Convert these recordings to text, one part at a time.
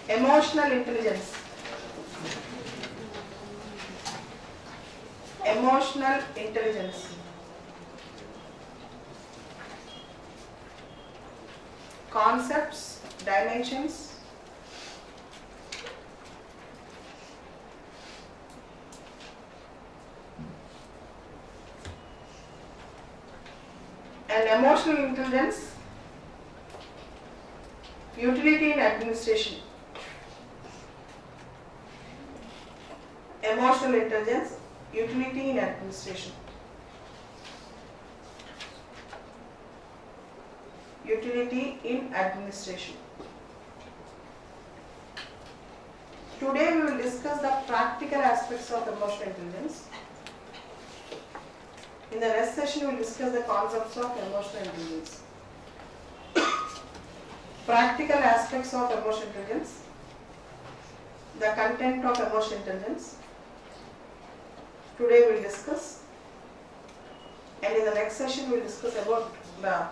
Emotional intelligence. Emotional intelligence. Concepts, dimensions. And emotional intelligence, utility in administration. Emotional intelligence, utility in administration. Utility in administration. Today we will discuss the practical aspects of emotional intelligence. In the next session we will discuss the concepts of emotional intelligence. Practical aspects of emotional intelligence. The content of emotional intelligence. Today we will discuss, and in the next session we will discuss about the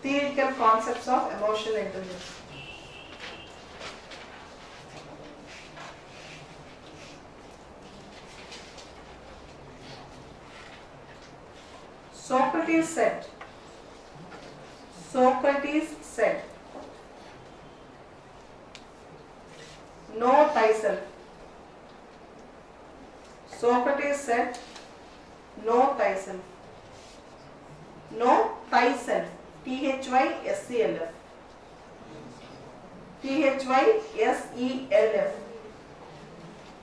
theoretical concepts of emotional intelligence. Socrates said, know thyself. Socrates said, know thyself. Know thyself. T-H-Y-S-E-L-F. T-H-Y-S-E-L-F.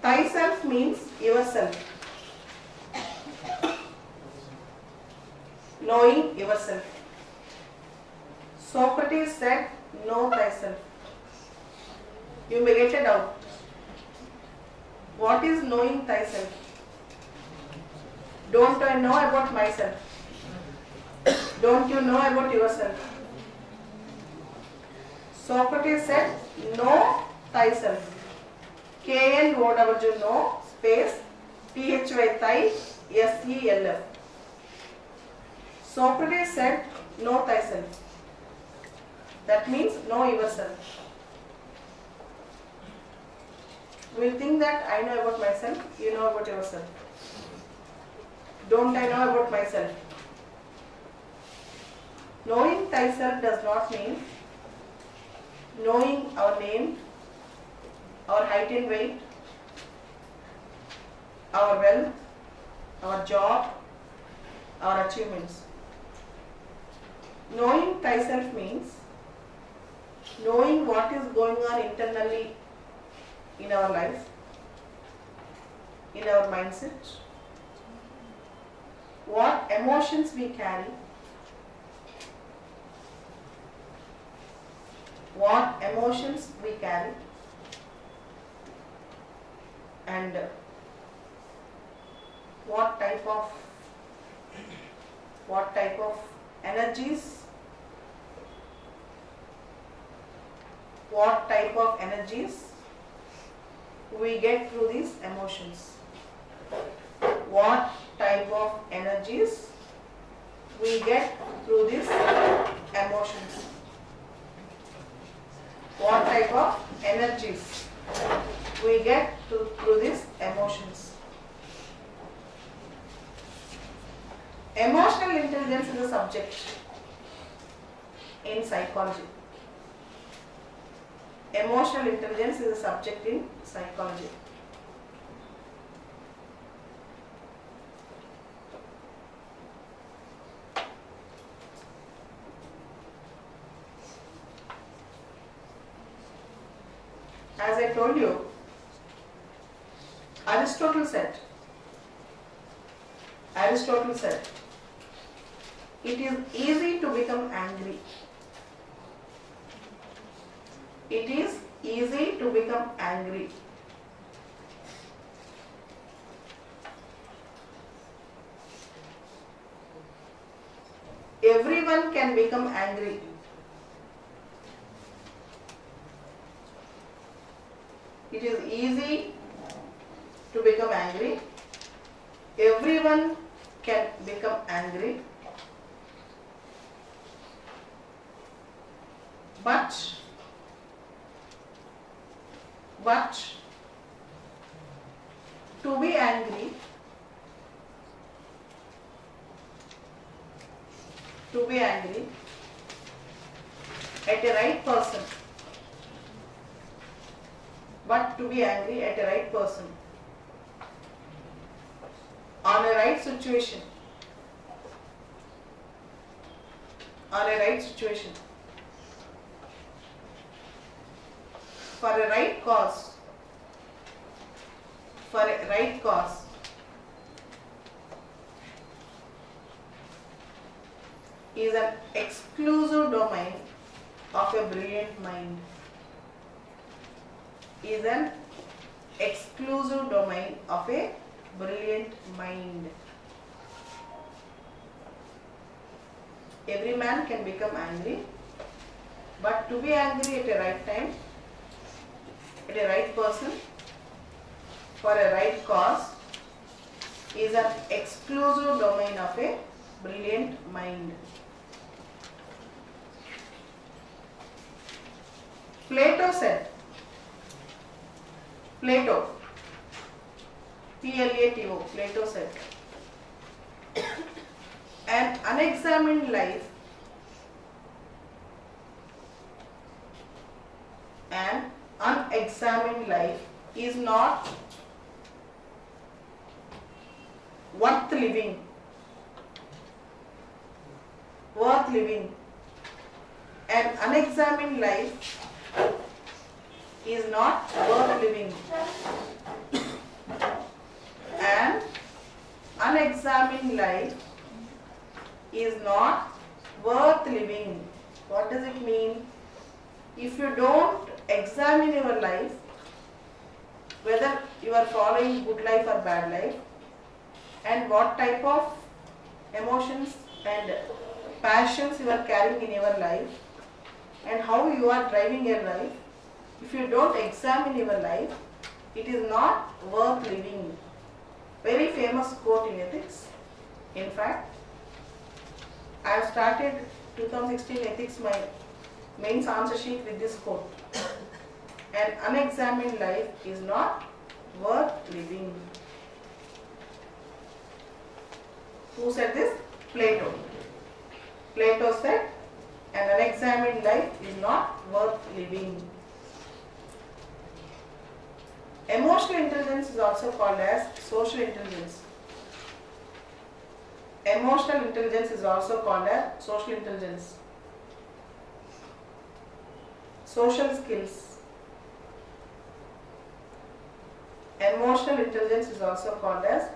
Thyself means yourself. Knowing yourself. Socrates said, know thyself. You may get a doubt. What is knowing thyself? Don't I know about myself? Don't you know about yourself? Socrates said, know thyself. K-N-O-W, know, space, T-H-Y-S-E-L-F. Socrates said, know thyself. That means know yourself. We will think that I know about myself, you know about yourself. Don't I know about myself? Knowing thyself does not mean knowing our name, our height and weight, our wealth, our job, our achievements. Knowing thyself means knowing what is going on internally in our life, in our mindset, what emotions we carry, and what type of energies, we get through these emotions. What type of energies we get through these emotions. What type of energies we get through these emotions. Emotional intelligence is a subject in psychology. Emotional intelligence is a subject in psychology. As I told you, Aristotle said, it is easy to become angry. It is easy to become angry. Everyone can become angry. It is easy to become angry. Everyone can become angry. But But to be angry, at a right person, on a right situation, for a right cause, is an exclusive domain of a brilliant mind. Every man can become angry, but to be angry at a right time, at a right person, for a right cause, is an exclusive domain of a brilliant mind. Plato said, P-L-A-T-O, Plato said, an unexamined life is not worth living. An unexamined life is not worth living. An unexamined life is not worth living. What does it mean? If you don't examine your life, whether you are following good life or bad life, and what type of emotions and passions you are carrying in your life, and how you are driving your life, if you don't examine your life, it is not worth living. Very famous quote in ethics. In fact, I have started 2016 ethics, my main answer sheet, with this quote. An unexamined life is not worth living. Who said this? Plato. Plato said an unexamined life is not worth living. Emotional intelligence is also called as social intelligence. Emotional intelligence is also called as social intelligence. Social skills. Emotional intelligence is also called as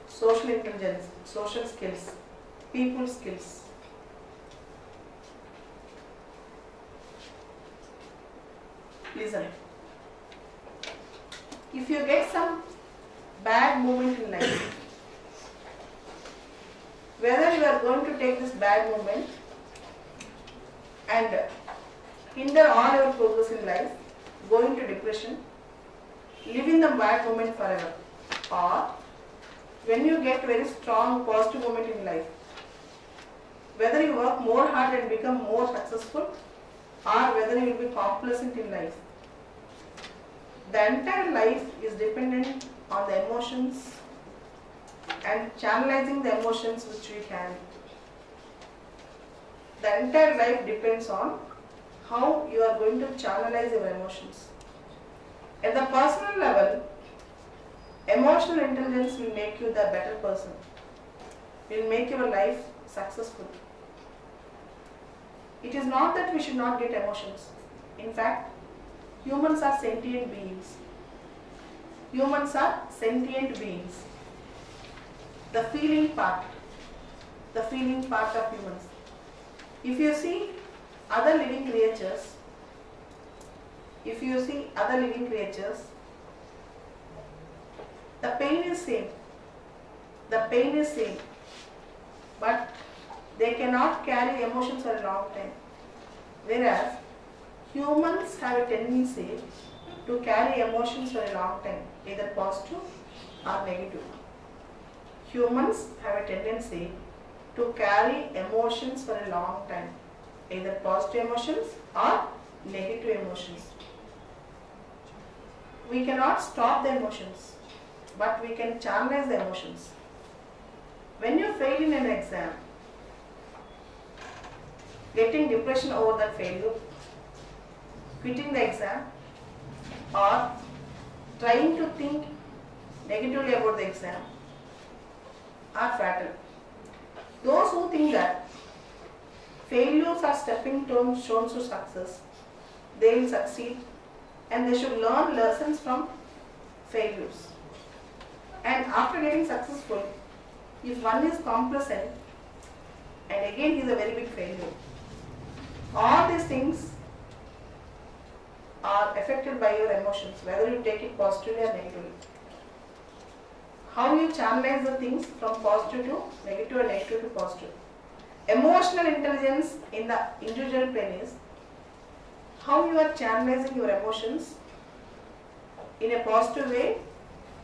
social intelligence, social skills, people skills. Listen. If you get some bad moment in life, whether you are going to take this bad moment and hinder all your progress in life, go into depression, live in the bad moment forever, or when you get very strong positive moment in life, whether you work more hard and become more successful, or whether you will be complacent in life, the entire life is dependent on the emotions and channelizing the emotions which we carry. The entire life depends on how you are going to channelize your emotions. At the personal level, emotional intelligence will make you the better person, will make your life successful. It is not that we should not get emotions. In fact, humans are sentient beings. Humans are sentient beings. The feeling part of humans. If you see other living creatures, the pain is same. But they cannot carry emotions for a long time. Whereas humans have a tendency to carry emotions for a long time, either positive or negative. Humans have a tendency to carry emotions for a long time, either positive emotions or negative emotions. we cannot stop the emotions, but we can channelize the emotions. When you fail in an exam, getting depression over that failure, quitting the exam, or trying to think negatively about the exam are fatal. Those who think that failures are stepping stones to success, they will succeed, and they should learn lessons from failures. And after getting successful, if one is complacent and again he is a very big failure, all these things are affected by your emotions, whether you take it positively or negatively. How you channelize the things from positive to negative or negative to positive. Emotional intelligence in the individual plane is how you are channelizing your emotions in a positive way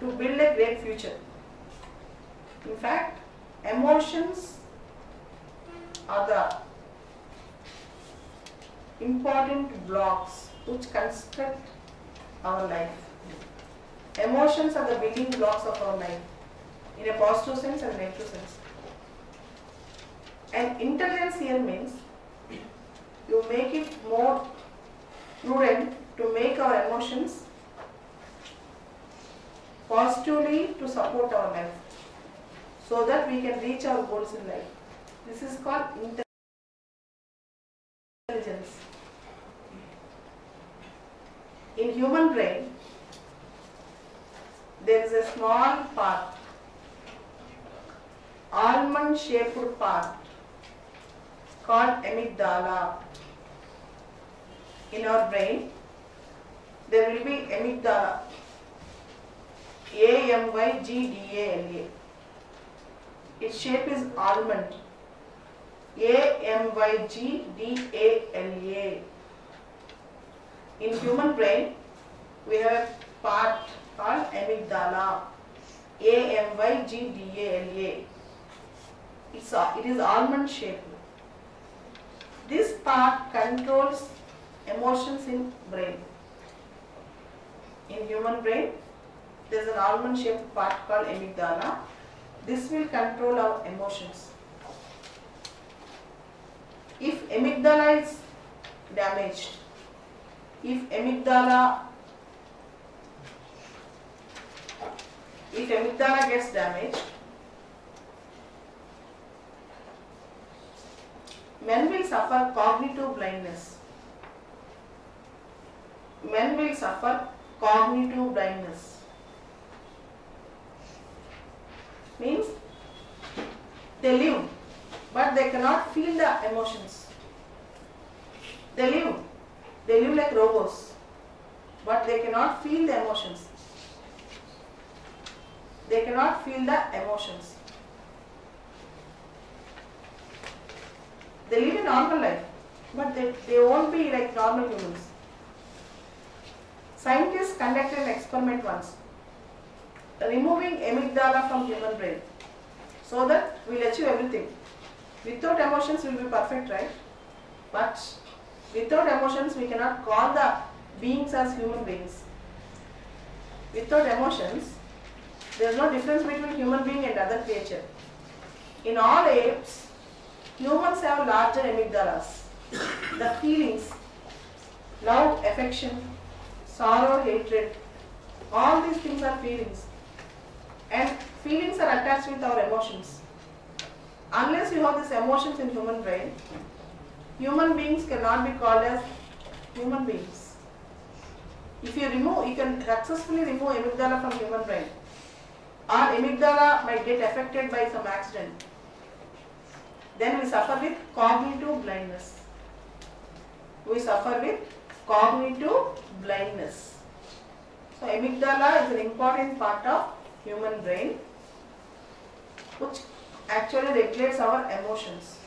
to build a great future. In fact, emotions are the important blocks which construct our life. Emotions are the building blocks of our life in a positive sense and negative sense. And intelligence here means you make it more prudent to make our emotions positively to support our life so that we can reach our goals in life. This is called intelligence. In human brain, there is a small part, almond shaped part called amygdala. In our brain, there will be amygdala, A-M-Y-G-D-A-L-A. Its shape is almond, A-M-Y-G-D-A-L-A. In human brain, we have a part called amygdala, A-M-Y-G-D-A-L-A. It is almond shaped. This part controls emotions in brain. In human brain, there is an almond shaped part called amygdala. This will control our emotions. If amygdala is damaged, if amygdala gets damaged, men will suffer cognitive blindness. Men will suffer cognitive blindness. Means they live, but they cannot feel the emotions. They live like robots, but they cannot feel the emotions. They cannot feel the emotions. They live a normal life, but they won't be like normal humans. Scientists conducted an experiment once, removing amygdala from human brain, so that we will achieve everything. Without emotions we will be perfect, right? But without emotions we cannot call the beings as human beings. Without emotions, there is no difference between human being and other creature. In all apes, humans have larger amygdalas. The feelings, love, affection, sorrow, hatred, all these things are feelings. And feelings are attached with our emotions. Unless you have these emotions in human brain, human beings cannot be called as human beings. If you can successfully remove amygdala from human brain, or amygdala might get affected by some accident, then we suffer with cognitive blindness. We suffer with cognitive blindness. So amygdala is an important part of human brain which actually regulates our emotions,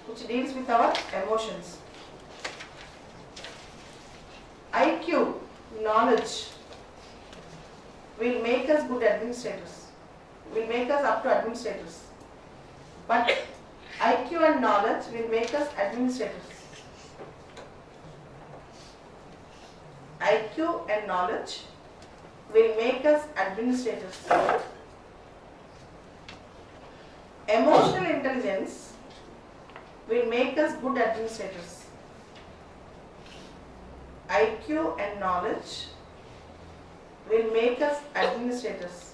which deals with our emotions. IQ, knowledge, will make us good administrators, will make us up to administrators. But IQ and knowledge will make us administrators. IQ and knowledge will make us administrators. Emotional intelligence will make us good administrators. IQ and knowledge will make us administrators.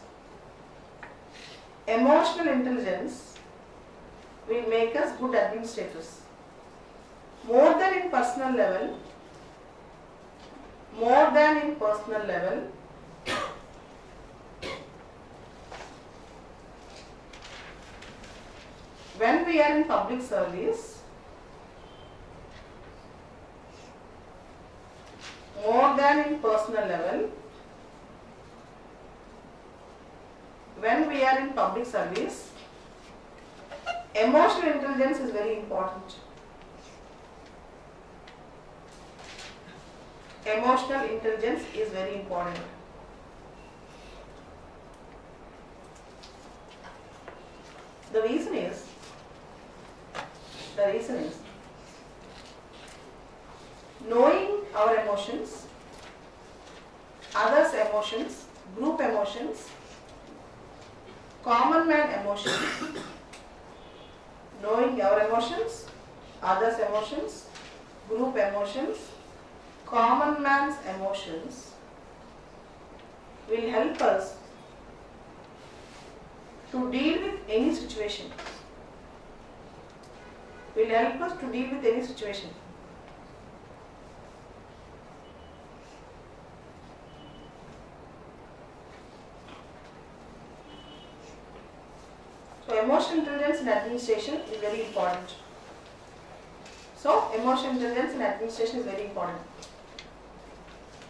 Emotional intelligence will make us good administrators. More than in personal level, when we are in public service, more than in personal level, when we are in public service, emotional intelligence is very important. Emotional intelligence is very important. The reason is knowing our emotions, others' emotions, group emotions, common man emotions, knowing our emotions, others' emotions, group emotions, common man's emotions will help us to deal with any situation. Will help us to deal with any situation. So emotional intelligence in administration is very important.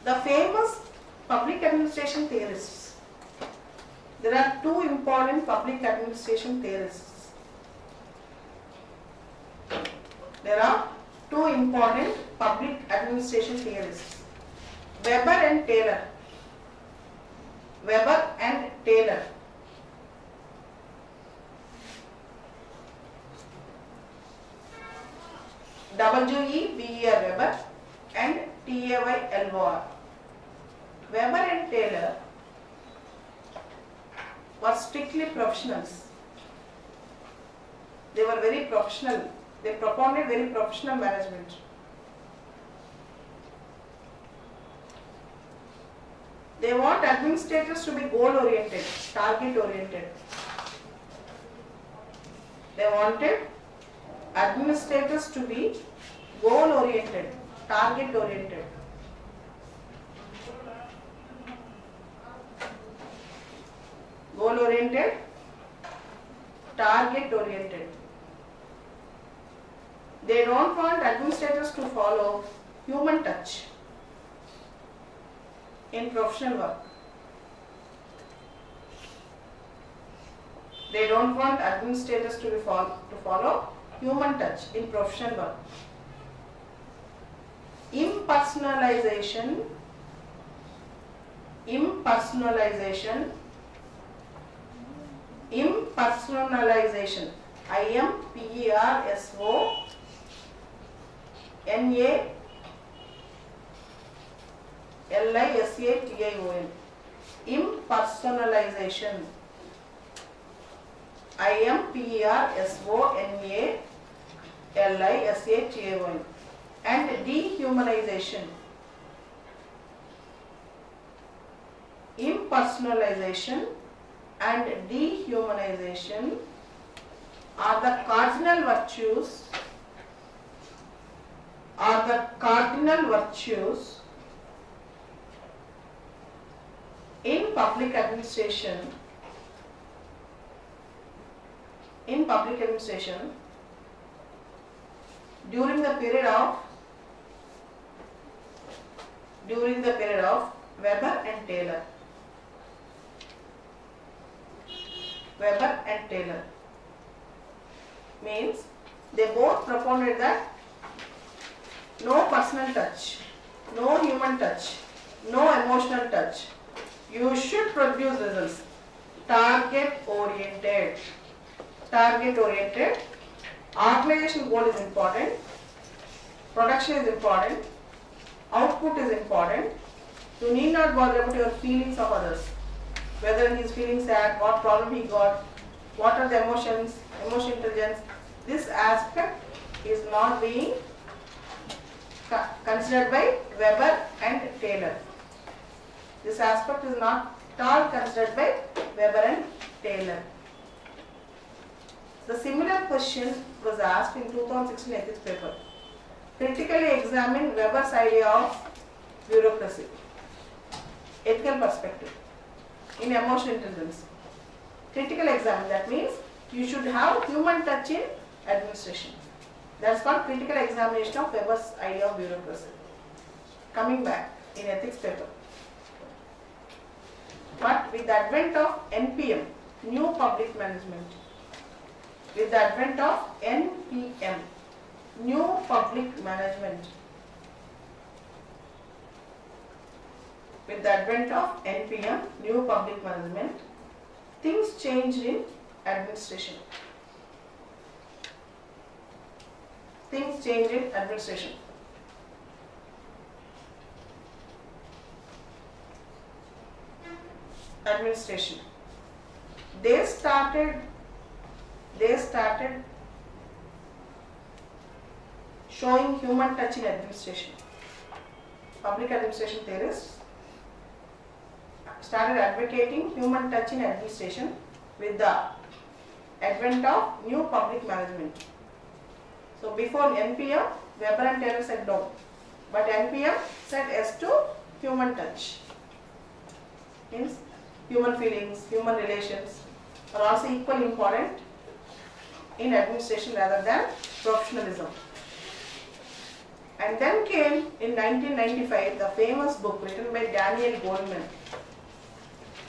The famous public administration theorists. There are two important public administration theorists. Weber and Taylor. W-E-B-E-R, Weber and T-A-Y-L-O-R. Weber and Taylor were strictly professionals. They were very professional. They propounded very professional management. They want administrators to be goal-oriented, target-oriented. They wanted administrators to be goal-oriented, target-oriented. Goal-oriented, target-oriented. They don't want administrators to follow human touch in professional work. They don't want administrators to follow human touch in professional work. Impersonalization, I-M-P-E-R-S-O-N-A-L-I-S-A-T-I-O-N. Impersonalization. I-M-P-E-R-S-O-N-A-L-I-S-A-T-I-O-N. And dehumanization. Impersonalization and dehumanization are the cardinal virtues in public administration. During the period of Weber and Taylor. Means they both propounded that no personal touch, no human touch, no emotional touch. You should produce results. Target oriented. Organization goal is important. Production is important. Output is important. You need not bother about your feelings of others. Whether he is feeling sad, what problem he got, what are the emotions, emotional intelligence. This aspect is not being considered by Weber and Taylor. This aspect is not at all considered by Weber and Taylor. The similar question was asked in 2016 ethics paper. Critically examine Weber's idea of bureaucracy. Ethical perspective in emotional intelligence. Critical examine, that means you should have human touch in administration. That's called critical examination of Weber's idea of bureaucracy. Coming back in ethics paper. But with the advent of NPM, new public management, with the advent of NPM, new public management, with the advent of NPM, new public management, things changed in administration. Things changed in administration. Administration. They started showing human touch in administration. Public administration theorists started advocating human touch in administration with the advent of new public management. So before NPM, Weber and Taylor said no, but NPM said yes to human touch. Means human feelings, human relations are also equally important in administration rather than professionalism. And then came in 1995 the famous book written by Daniel Goleman,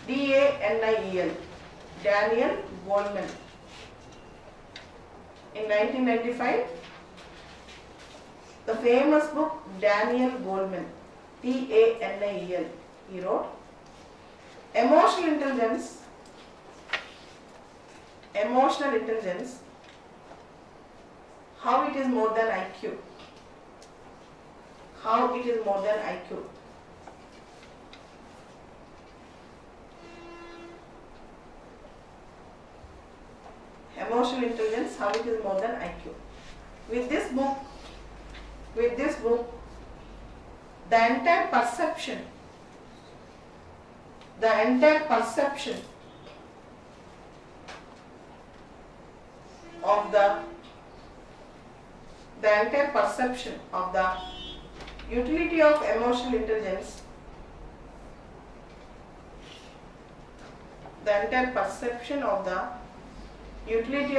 D-A-N-I-E-L, Daniel Goleman. In 1995, the famous book Daniel Goleman, D-A-N-I-E-L, he wrote, Emotional intelligence, how it is more than IQ. How it is more than IQ. Emotional intelligence, how it is more than IQ. With this book, the entire perception of the utility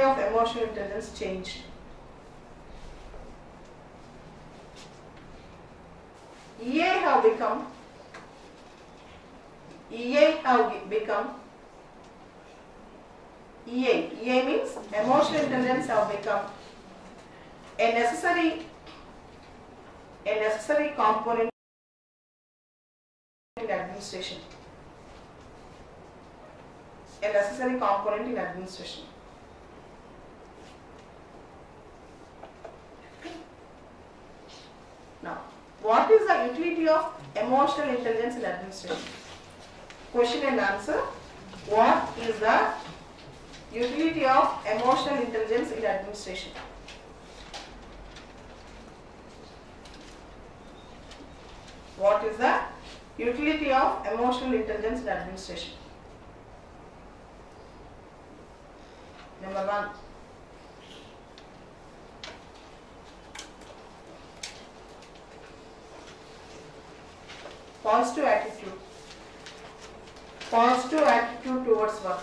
of emotional intelligence, changed. EA means emotional intelligence have become a necessary component in administration. Now, what is the utility of emotional intelligence in administration? Question and answer. What is the utility of emotional intelligence in administration? What is the utility of emotional intelligence in administration? Number 1. Positive attitude. Positive attitude towards work.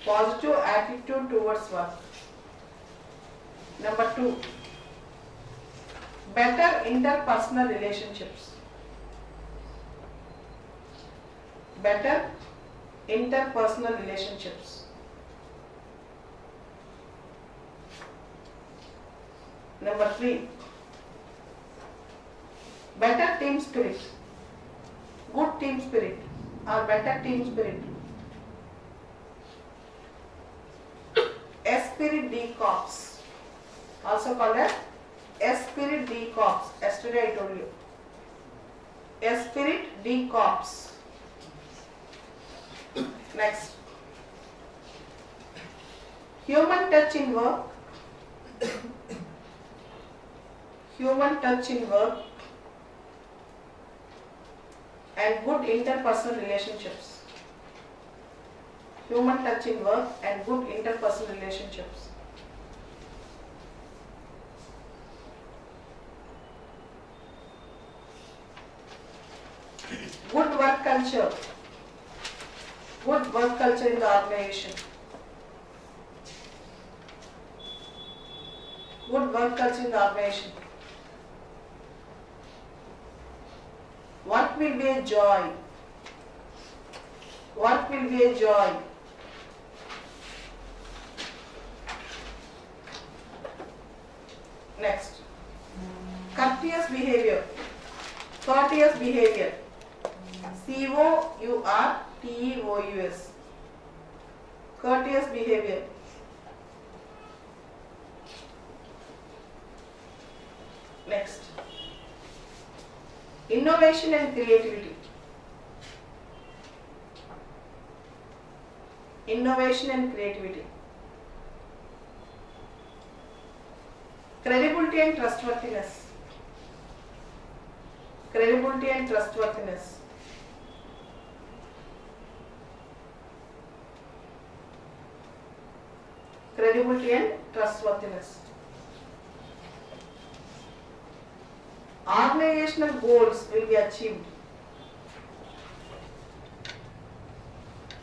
Positive attitude towards work. Number 2. Better interpersonal relationships. Better interpersonal relationships. Number 3. Better team spirit. Good team spirit or better team spirit. Esprit de corps. also called as esprit de corps. Yesterday I told you. Esprit de corps. Next. Human touch in work. Human touch in work and good interpersonal relationships. Human touch in work and good interpersonal relationships. Good work culture. Good work culture in the organization. Good work culture in the organization. Work will be a joy. Work will be a joy. Next. Courteous behavior. Courteous behavior. Courteous. Courteous behavior. Next. Innovation and creativity. Innovation and creativity. Credibility and trustworthiness. Credibility and trustworthiness. Credibility and trustworthiness. Organizational goals will be achieved.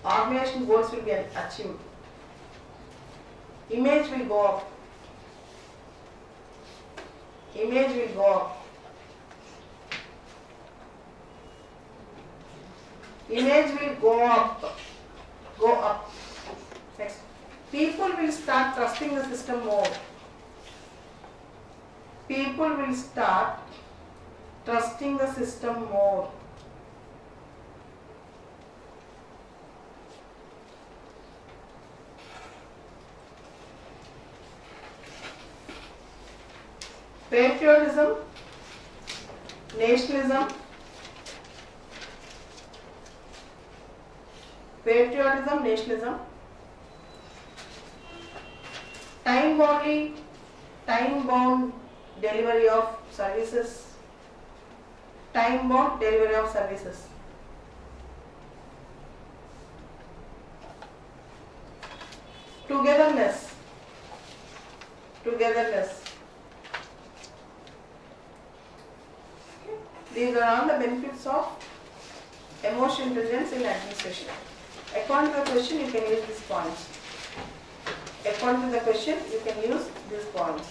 Organizational goals will be achieved. Image will go up. Image will go up. Image will go up. Go up. Next. People will start trusting the system more. People will start trusting the system more. Patriotism, nationalism, patriotism, nationalism, time-bound delivery of services, time-bound delivery of services. Togetherness, togetherness. These are all the benefits of emotional intelligence in administration. According to the question, you can use these points. According to the question, you can use these points.